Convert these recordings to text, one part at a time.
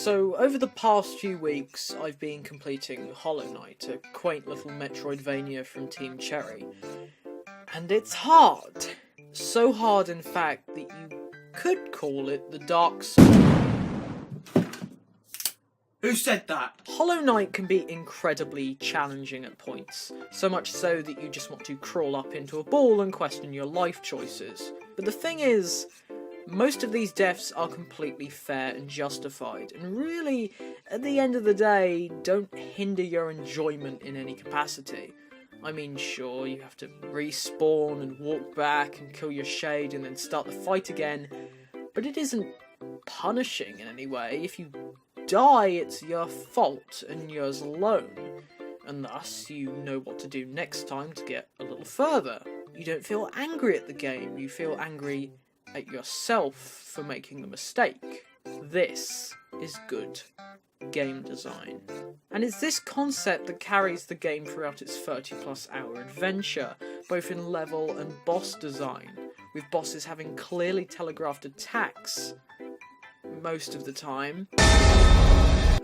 So, over the past few weeks, I've been completing Hollow Knight, a quaint little Metroidvania from Team Cherry. And it's hard. So hard, in fact, that you could call it the Dark Souls. Who said that? Hollow Knight can be incredibly challenging at points, so much so that you just want to crawl up into a ball and question your life choices. But the thing is, most of these deaths are completely fair and justified, and really, at the end of the day, don't hinder your enjoyment in any capacity. I mean, sure, you have to respawn and walk back and kill your shade and then start the fight again, but it isn't punishing in any way. If you die, it's your fault and yours alone, and thus you know what to do next time to get a little further. You don't feel angry at the game, you feel angry at yourself for making the mistake. This is good game design. And it's this concept that carries the game throughout its 30+ hour adventure, both in level and boss design, with bosses having clearly telegraphed attacks most of the time,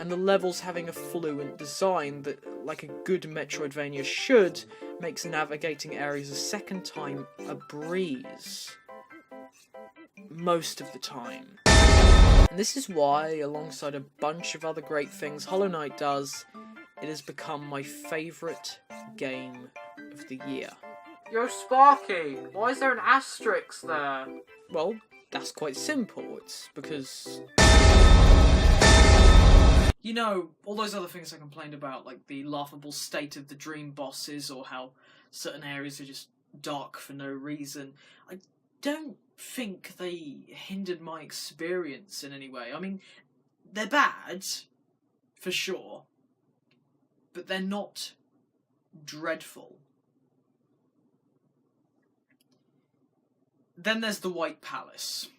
and the levels having a fluent design that, like a good Metroidvania should, makes navigating areas a second time a breeze. Most of the time. And this is why, alongside a bunch of other great things Hollow Knight does, it has become my favourite game of the year. Yo, Sparkie, why is there an asterisk there? Well, that's quite simple. It's because... You know, all those other things I complained about, like the laughable state of the dream bosses, or how certain areas are just dark for no reason, I don't think they hindered my experience in any way. I mean, they're bad, for sure, but they're not dreadful. Then there's the White Palace.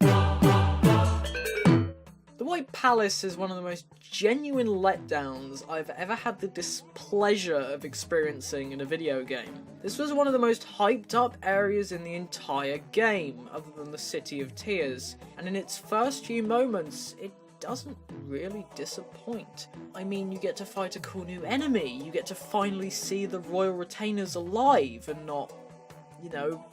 The White Palace is one of the most genuine letdowns I've ever had the displeasure of experiencing in a video game. This was one of the most hyped up areas in the entire game, other than the City of Tears, and in its first few moments, it doesn't really disappoint. I mean, you get to fight a cool new enemy, you get to finally see the royal retainers alive and not, you know,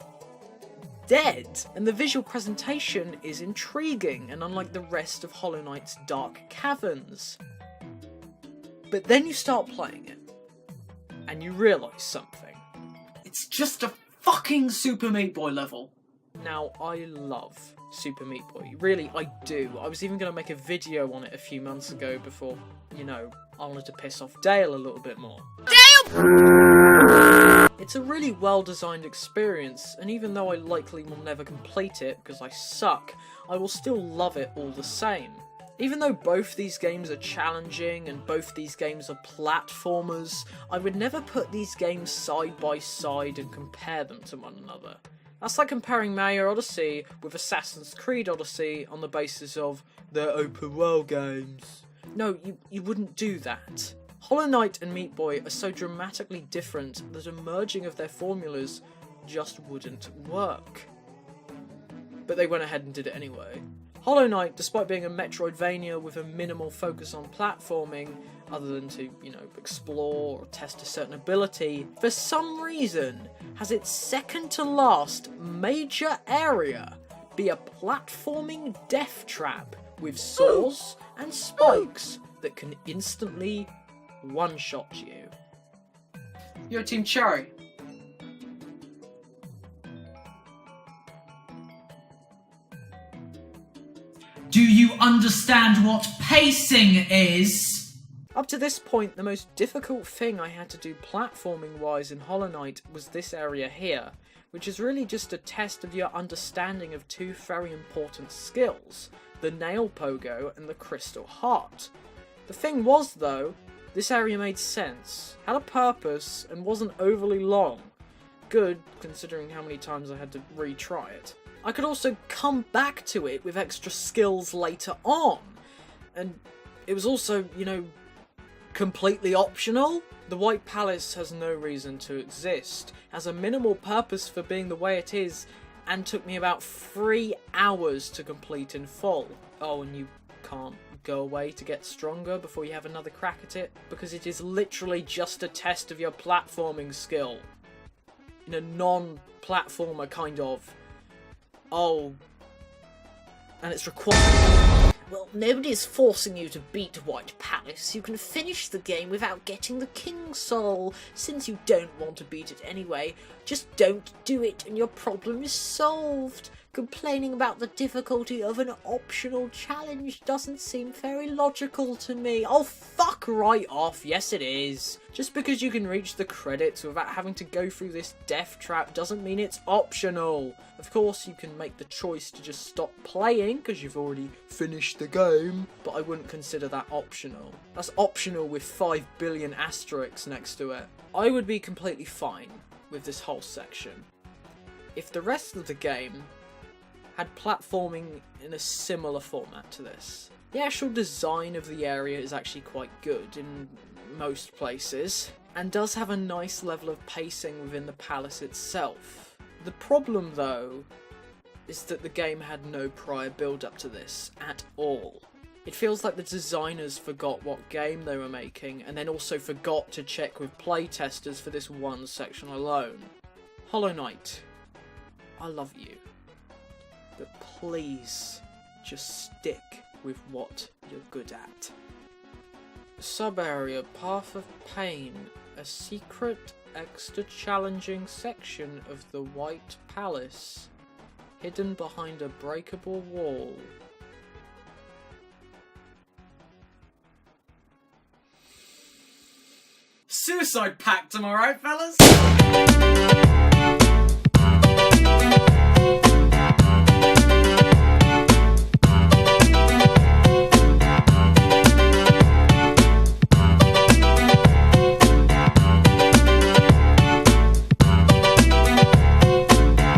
dead. And the visual presentation is intriguing and unlike the rest of Hollow Knight's dark caverns. But then you start playing it, and you realise something. It's just a fucking Super Meat Boy level. Now, I love Super Meat Boy. Really, I do. I was even going to make a video on it a few months ago before, you know, I wanted to piss off Dale a little bit more. Dale! It's a really well-designed experience, and even though I likely will never complete it because I suck, I will still love it all the same. Even though both these games are challenging and both these games are platformers, I would never put these games side by side and compare them to one another. That's like comparing Mario Odyssey with Assassin's Creed Odyssey on the basis of they're open world games. No, you wouldn't do that. Hollow Knight and Meat Boy are so dramatically different that a merging of their formulas just wouldn't work. But they went ahead and did it anyway. Hollow Knight, despite being a Metroidvania with a minimal focus on platforming, other than to, you know, explore or test a certain ability, for some reason has its second to last major area be a platforming death trap with saws and spikes that can instantly one-shot you. You're Team Cherry. Do you understand what pacing is? Up to this point, the most difficult thing I had to do platforming-wise in Hollow Knight was this area here, which is really just a test of your understanding of two very important skills, the nail pogo and the crystal heart. The thing was, though, this area made sense, had a purpose, and wasn't overly long. Good, considering how many times I had to retry it. I could also come back to it with extra skills later on, and it was also, you know, completely optional. The White Palace has no reason to exist, has a minimal purpose for being the way it is, and took me about 3 hours to complete in full. Oh, and you can't go away to get stronger before you have another crack at it, because it is literally just a test of your platforming skill. In a non-platformer kind of, oh, and it's required. Well, nobody's forcing you to beat White Palace. You can finish the game without getting the King Soul. Since you don't want to beat it anyway, just don't do it and your problem is solved. Complaining about the difficulty of an optional challenge doesn't seem very logical to me. Oh, fuck right off. Yes, it is. Just because you can reach the credits without having to go through this death trap doesn't mean it's optional. Of course, you can make the choice to just stop playing because you've already finished the game, but I wouldn't consider that optional. That's optional with 5 billion asterisks next to it. I would be completely fine with this whole section if the rest of the game had platforming in a similar format to this. The actual design of the area is actually quite good in most places, and does have a nice level of pacing within the palace itself. The problem, though, is that the game had no prior build-up to this at all. It feels like the designers forgot what game they were making, and then also forgot to check with playtesters for this one section alone. Hollow Knight, I love you, but please just stick with what you're good at. Sub-area Path of Pain, a secret, extra challenging section of the White Palace, hidden behind a breakable wall. Suicide Pact, am I right, fellas?